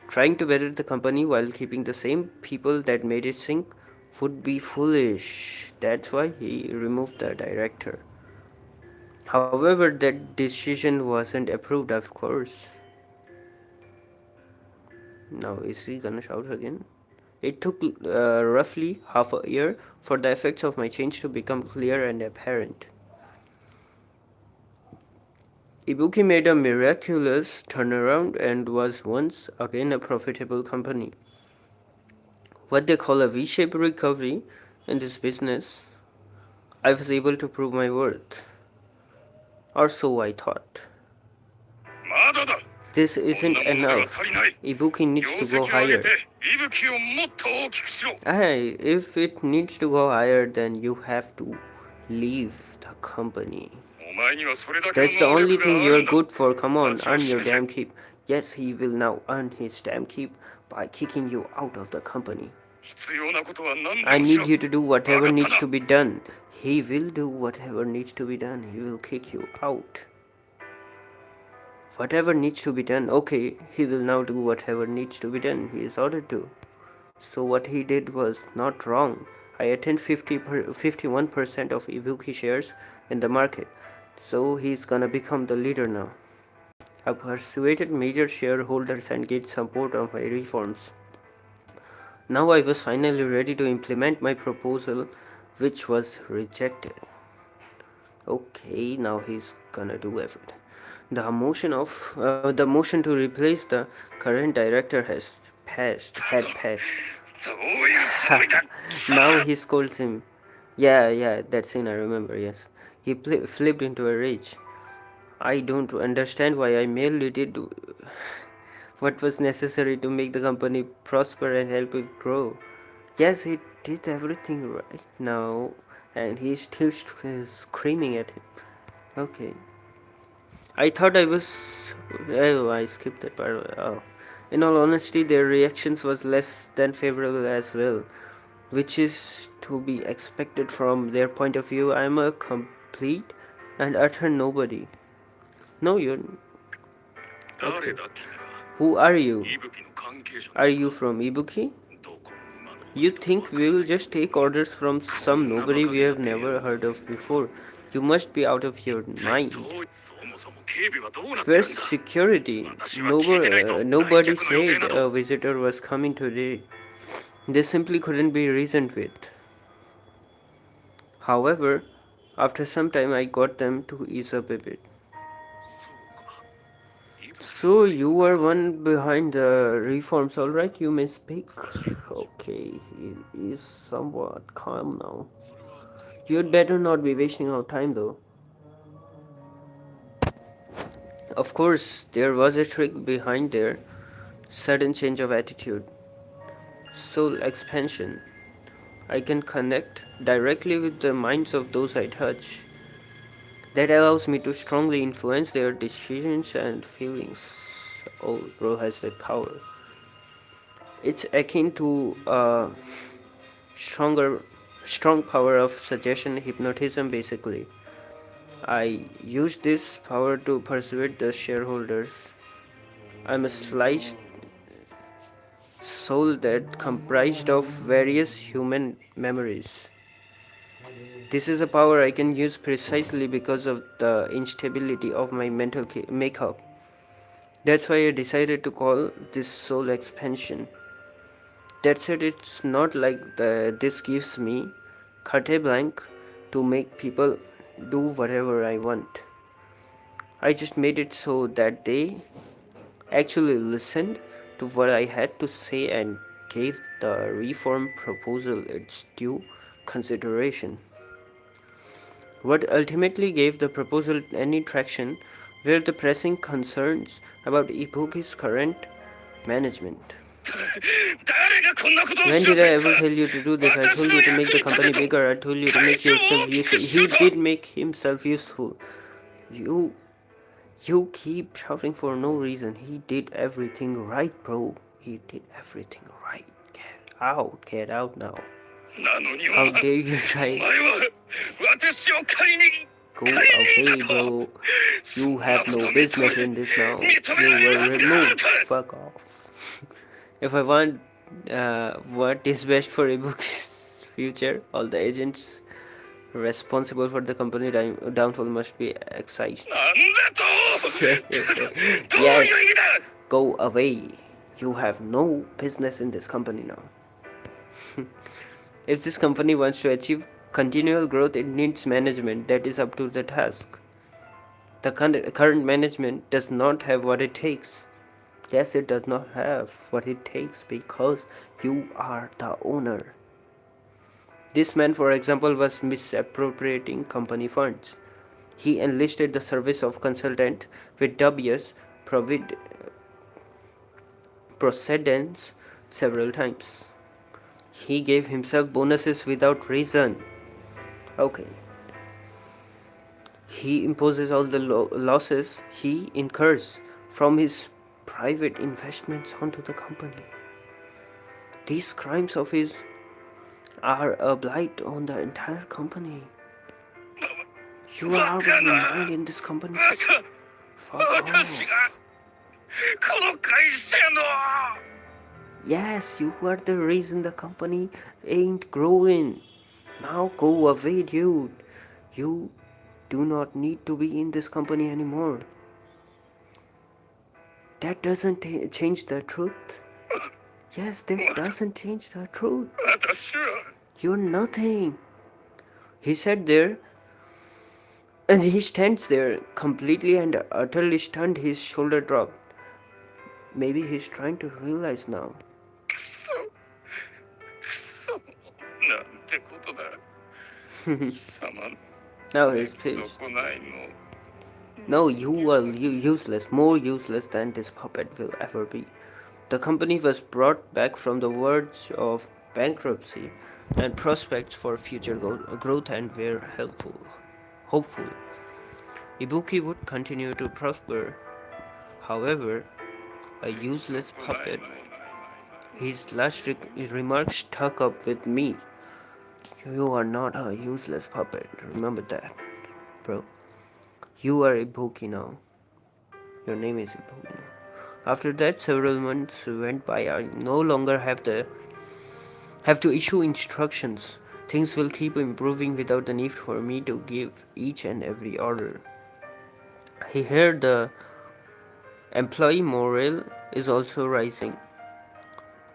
trying to better the company while keeping the same people that made it sink would be foolish. That's why he removed the director. However, that decision wasn't approved, of course. Now, is he gonna shout again? It took roughly half a year for the effects of my change to become clear and apparent. Ibuki made a miraculous turnaround and was once again a profitable company. What they call a V-shaped recovery in this business, I was able to prove my worth. Or so I thought. まだだ This こん isn't なものでは enough. 足りない Ibuki 業 needs to 績 go を上げ higher. て息吹をもっと大きくしろ Hey, if it needs to go higher, then you have to leave the company. お前にはそれだけ That's the の能 only 力が thing あ you're るんだ good for. Come on, That's earn your your damn keep. Yes, he will now earn his damn keep by kicking you out of the company. 必要なことは何で I もし need ろ。 you to do whatever わかった needs な。 to be done. He will do whatever needs to be done. He will kick you out. Whatever needs to be done. Okay, he will now do whatever needs to be done. He is ordered to. So what he did was not wrong. I attend 51% of Ibuki shares in the market. So he's gonna become the leader now. I persuaded major shareholders and get support on my reforms. Now I was finally ready to implement my proposal, which was rejected. Okay, now he's gonna do everything. The motion to replace the current director had passed. どういうつもりだ。 Now he scolds him. Yeah, that scene I remember, yes. He flipped into a rage. I don't understand why I merely did what was necessary to make the company prosper and help it grow. Yes, he did everything right now, and he's still screaming at him. Okay. I thought I was. Oh, I skipped that part. Oh. In all honesty, their reactions was less than favorable as well, which is to be expected from their point of view. I'm a complete and utter nobody. No, you're. 誰だ君は。 Who are you? 伊吹の関係者。 Are you from Ibuki? どこの馬の。 You think we will just take orders from some nobody we have never heard of before? You must be out of your mind. そもそも警備はどうなって Where's るんだ。 security? Nobody said a visitor was coming today. They simply couldn't be reasoned with. However, after some time I got them to ease up a bit. So you were one behind the reforms, alright? You may speak. Okay, he is somewhat calm now. You'd better not be wasting our time though. Of course, there was a trick behind their sudden change of attitude. Soul expansion. I can connect directly with the minds of those I touch. That allows me to strongly influence their decisions and feelings. Oh, bro has that power. It's akin to a strong power of suggestion hypnotism basically. I use this power to persuade the shareholders. I'm a sliced soul that comprised of various human memories. This is a power I can use precisely because of the instability of my mental makeup. That's why I decided to call this soul expansion. That said, it's not like this gives me carte blanche to make people do whatever I want. I just made it so that they actually listened to what I had to say and gave the reform proposal its due consideration. What ultimately gave the proposal any traction were the pressing concerns about Ibuki's current management. 誰がこんなことを When しろ did と I 言った ever tell you to do this? I told you to make the company bigger. I told you to make yourself useful. He did make himself useful. You keep shouting for no reason. He did everything right, bro. He did everything right. Get out now. なのに How お前 dare you try? は私を借りに Go away, bro. You have no business in this now. You were removed. Fuck off. If I want what is best for Ibuki's future, all the agents responsible for the company downfall must be excised. なんだとどういう意 Yes, 味だ go away. You have no business in this company now. If this company wants to achieve continual growth, it needs management that is up to the task. The current management does not have what it takes. Yes, it does not have what it takes because you are the owner. This man, for example, was misappropriating company funds. He enlisted the service of consultant with dubious precedents several times. He gave himself bonuses without reason. Okay. He imposes all the losses he incurs from his private investments onto the company. These crimes of his are a blight on the entire company. You are out of your mind in this company. Fuck 私が off. この会社の Yes, you are the reason the company ain't growing. Now go away, dude. You do not need to be in this company anymore. That doesn't change the truth. Yes, that doesn't change the truth. 私は You're nothing. He sat there and he stands there completely and utterly stunned. His shoulder dropped. Maybe he's trying to realize now. くそなんてことだ貴様 Now he's そ pissed. こないの No, you are useless, more useless than this puppet will ever be. The company was brought back from the verge of bankruptcy, and prospects for future growth and were hopeful. Ibuki would continue to prosper. However, a useless ない puppet. ないないない His last remark stuck up with me. You are not a useless puppet. Remember that, bro. You are Ibuki now. Your name is Ibuki now. After that, several months went by. I no longer have to issue instructions. Things will keep improving without the need for me to give each and every order. I hear the employee morale is also rising.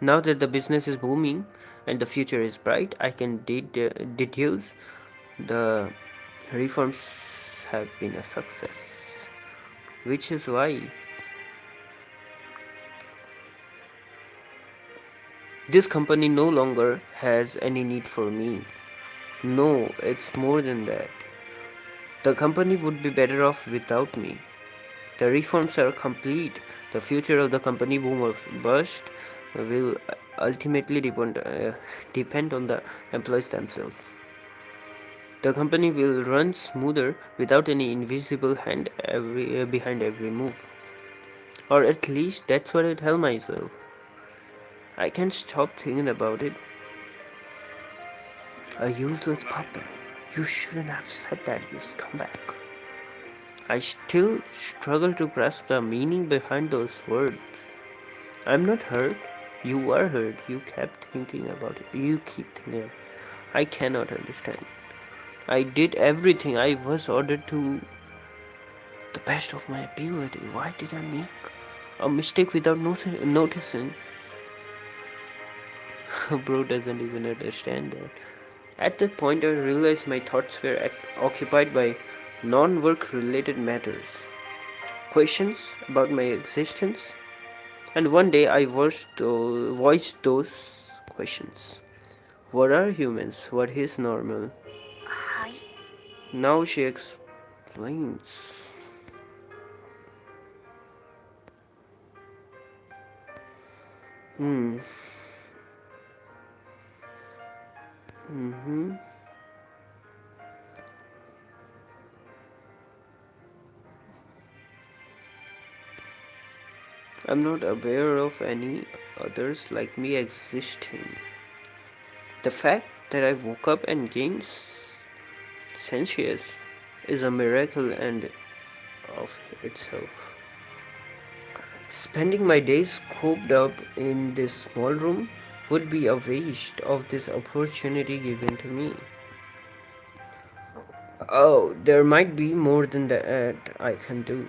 Now that the business is booming and the future is bright, I can deduce the reforms have been a success. Which is why this company no longer has any need for me. No, it's more than that. The company would be better off without me. The reforms are complete. The future of the company, boom or bust, will ultimately depend on the employees themselves. The company will run smoother without any invisible hand behind every move. Or at least that's what I tell myself. I can't stop thinking about it. A useless puppet. You shouldn't have said that, you scumbag. I still struggle to grasp the meaning behind those words. I'm not hurt. You are hurt. You kept thinking about it. You keep thinking. I cannot understand. I did everything I was ordered to the best of my ability. Why did I make a mistake without noticing? Bro doesn't even understand that. At that point, I realized my thoughts were occupied by non-work related matters, questions about my existence, and one day I voiced those questions. What are humans? What is normal? はい。 Now she explains. Hmm. Mm-hmm. I'm not aware of any others like me existing. The fact that I woke up and gained sentience is a miracle and of itself. Spending my days cooped up in this small room would be a waste of this opportunity given to me. Oh, there might be more than that I can do.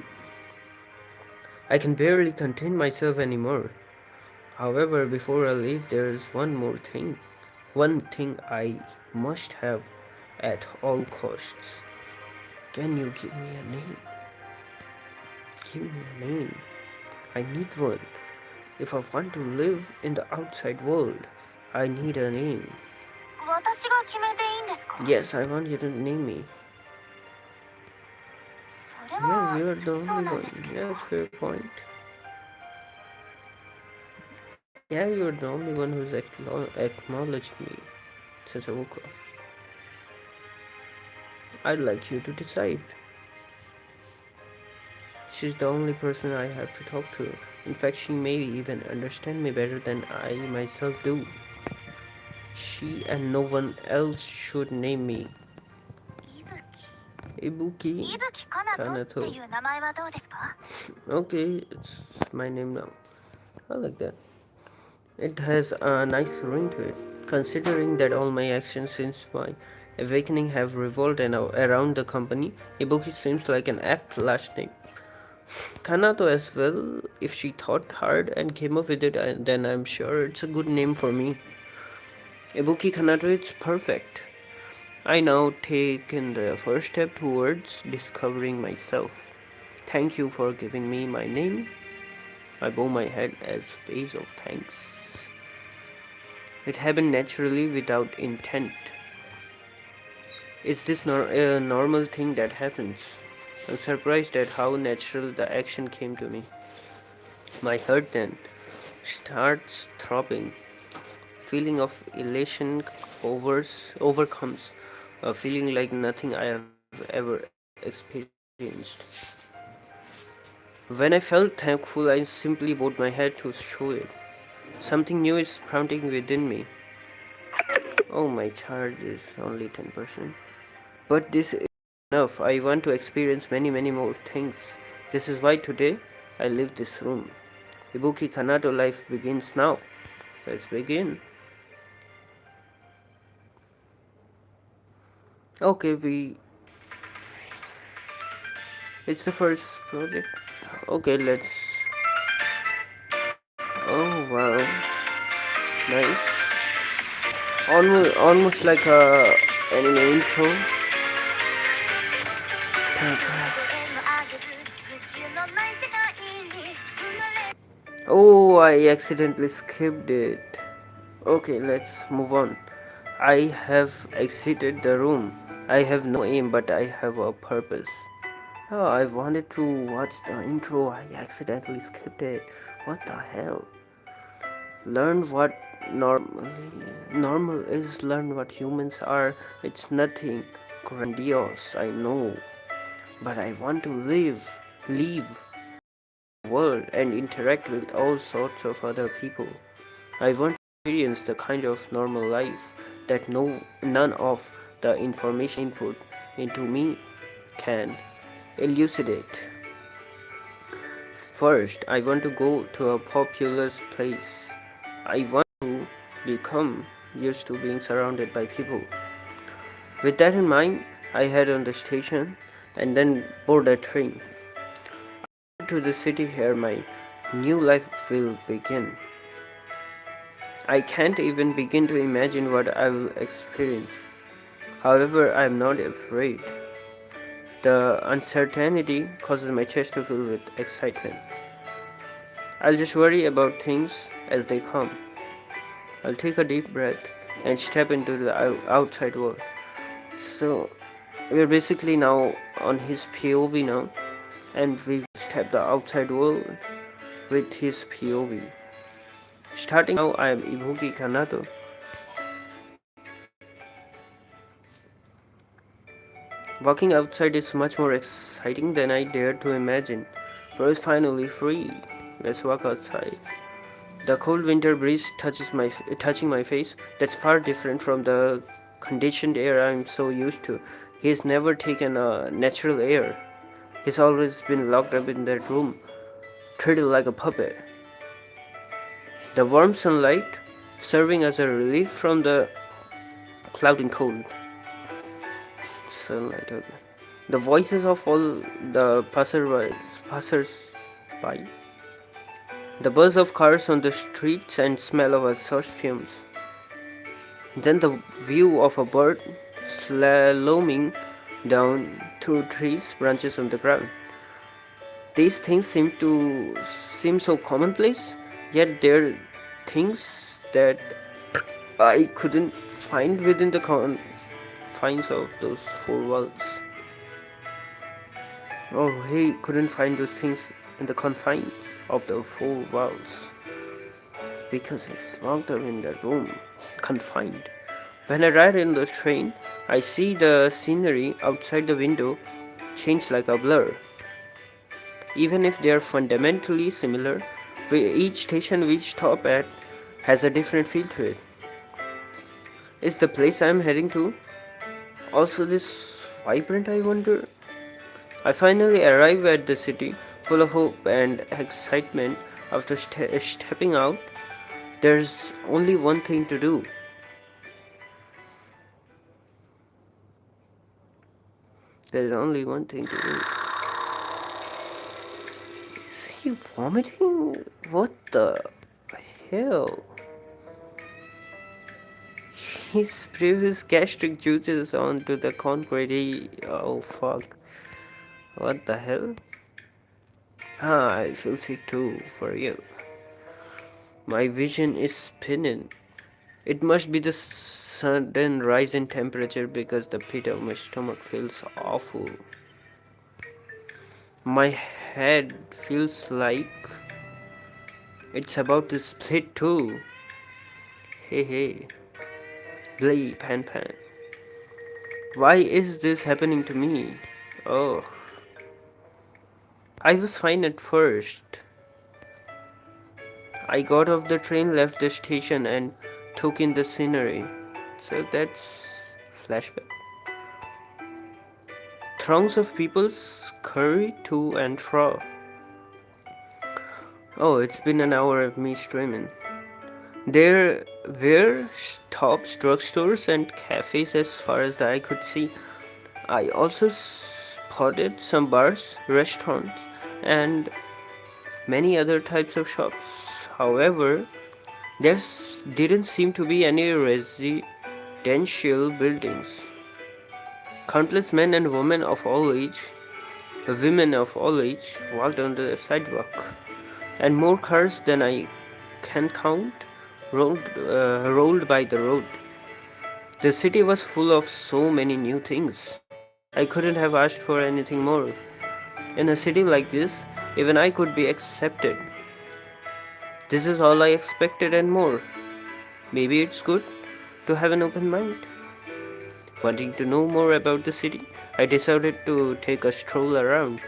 I can barely contain myself anymore. However, before I leave, there is one more thing. One thing I must have at all costs. Can you give me a name? Give me a name. I need one. If I want to live in the outside world, I need a name. 私が決めていいんですか？ Yes, I want you to name me. それ Yeah, は you're the そう only なん one. ですけど。 Yes, fair point. Yeah, you're the only one who's acknowledged me since I woke up. I'd like you to decide. She's the only person I have to talk to. In fact, she may even understand me better than I myself do. She and no one else should name me 伊吹 Ibuki 伊吹かなとって Kanato. いう名前はどうですか？ Okay, it's my name now. I like that. It has a nice ring to it, considering that all my actions since my awakening have revolved around the company. Ibuki seems like an apt last name. Kanato as well. If she thought hard and came up with it, then I'm sure it's a good name for me. Ibuki Kanato, it's perfect. I now taken the first step towards discovering myself. Thank you for giving me my name. I bow my head as face of thanks. It happened naturally without intent. Is this a normal thing that happens? I'm surprised at how natural the action came to me. My heart then starts throbbing. Feeling of elation overcomes a feeling like nothing I have ever experienced. When I felt thankful, I simply bowed my head to show it. Something new is sprouting within me. Oh, my charge is only 10%. But this is enough. I want to experience many, many more things. This is why today I leave this room. Ibuki Kanato life begins now. Let's begin. Okay, it's the first project. Okay, let's. Oh wow, nice. Almost like a anime intro. Oh, I accidentally skipped it. Okay, let's move on. I have exited the room. I have no aim, but I have a purpose. Oh, I wanted to watch the intro. I accidentally skipped it. What the hell? Learn what normal is. Learn what humans are. It's nothing grandiose, I know. But I want to leave the world and interact with all sorts of other people. I want to experience the kind of normal life that none of the information input into me can elucidate. First, I want to go to a populous place. I want to become used to being surrounded by people. With that in mind, I head on the station and then board a train. To the city here my new life will begin. I can't even begin to imagine what I will experience. However, I am not afraid. The uncertainty causes my chest to fill with excitement. I'll just worry about things as they come. I'll take a deep breath and step into the outside world. So, we're basically now on his POV now, and we step the outside world with his POV. Starting now, I am Ibuki Kanato. Walking outside is much more exciting than I dared to imagine. Bro is finally free. Let's walk outside. The cold winter breeze touching my face. That's far different from the conditioned air I'm so used to. He's never taken a natural air. He's always been locked up in that room, treated like a puppet. The warm sunlight serving as a relief from the cloud and cold. Sunlight, okay. The voices of all the passers-by. The buzz of cars on the streets and smell of exhaust fumes. Then the view of a bird slaloming down through trees branches on the ground. These things seem so commonplace, yet they're things that I couldn't find within the confines of those four walls. Oh, he couldn't find those things in the confines of the four walls because he was locked up in the room, confined. When I ride in the train, I see the scenery outside the window change like a blur. Even if they are fundamentally similar, each station we stop at has a different feel to it. Is the place I'm heading to also this vibrant, I wonder? I finally arrive at the city, full of hope and excitement. After stepping out, there's only one thing to do. There's only one thing to do. Is he vomiting? What the hell? He spray his gastric juices onto the concrete. Oh fuck. What the hell? Ah, I feel sick too, for you. My vision is spinning. It must be the sudden rise in temperature because the pit of my stomach feels awful. My head feels like it's about to split too. Hey hey, Blay Pan Pan. Why is this happening to me? Oh, I was fine at first. I got off the train, left the station, and took in the scenery. So that's flashback. Throngs of people scurry to and fro. Oh, it's been an hour of me streaming. There were shops, drugstores, and cafes as far as the eye could see. I also spotted some bars, restaurants, and many other types of shops. However, there didn't seem to be any residential buildings. Countless men and women of all age, walked on the sidewalk, and more cars than I can count rolled by the road. The city was full of so many new things. I couldn't have asked for anything more. In a city like this, even I could be accepted. This is all I expected and more. Maybe it's good to have an open mind. Wanting to know more about the city, I decided to take a stroll around.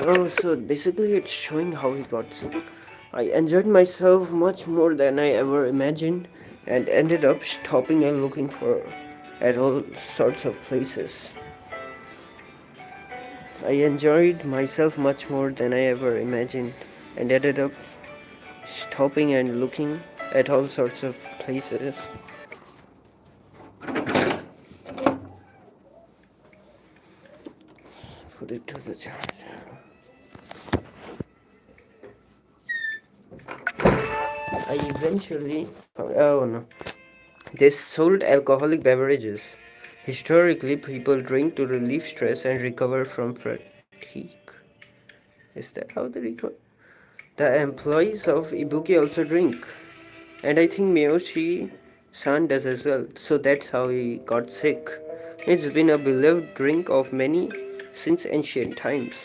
Oh, so basically it's showing how he got sick. I enjoyed myself much more than I ever imagined and ended up stopping and looking for at all sorts of places. I enjoyed myself much more than I ever imagined and ended up stopping and looking at all sorts of places. Put it to the charger. I eventually found, oh no. They sold alcoholic beverages. Historically, people drink to relieve stress and recover from fatigue. Is that how they recover? The employees of Ibuki also drink. And I think Miyoshi-san does as well. So that's how he got sick. It's been a beloved drink of many since ancient times.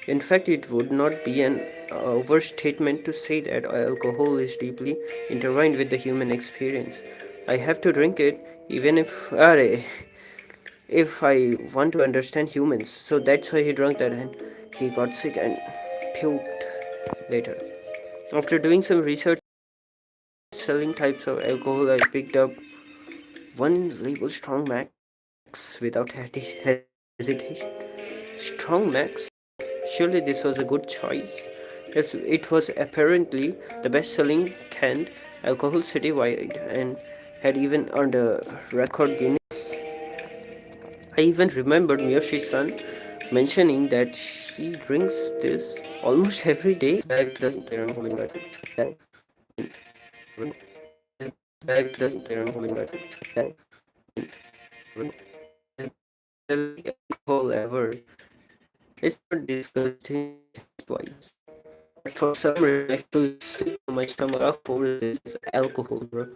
In fact, it would not be an overstatement to say that alcohol is deeply intertwined with the human experience. I have to drink it even if I want to understand humans. So that's why he drank that and he got sick and puked later. After doing some research selling types of alcohol, I picked up one labeled Strong Max without hesitation. Strong Max? Surely this was a good choice. Yes, it was apparently the best selling canned alcohol citywide and had even earned a record Guinness. I even remembered Miyoshi-san mentioning that she drinks this almost every day. Alcohol ever. It's not disgusting twice. But for some reason, I feel sick to my stomach after this alcohol, bro.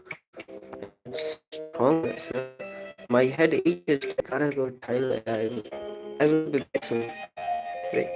It's strong, sir. My head aches. I gotta go to Thailand. I will be back soon. Wait.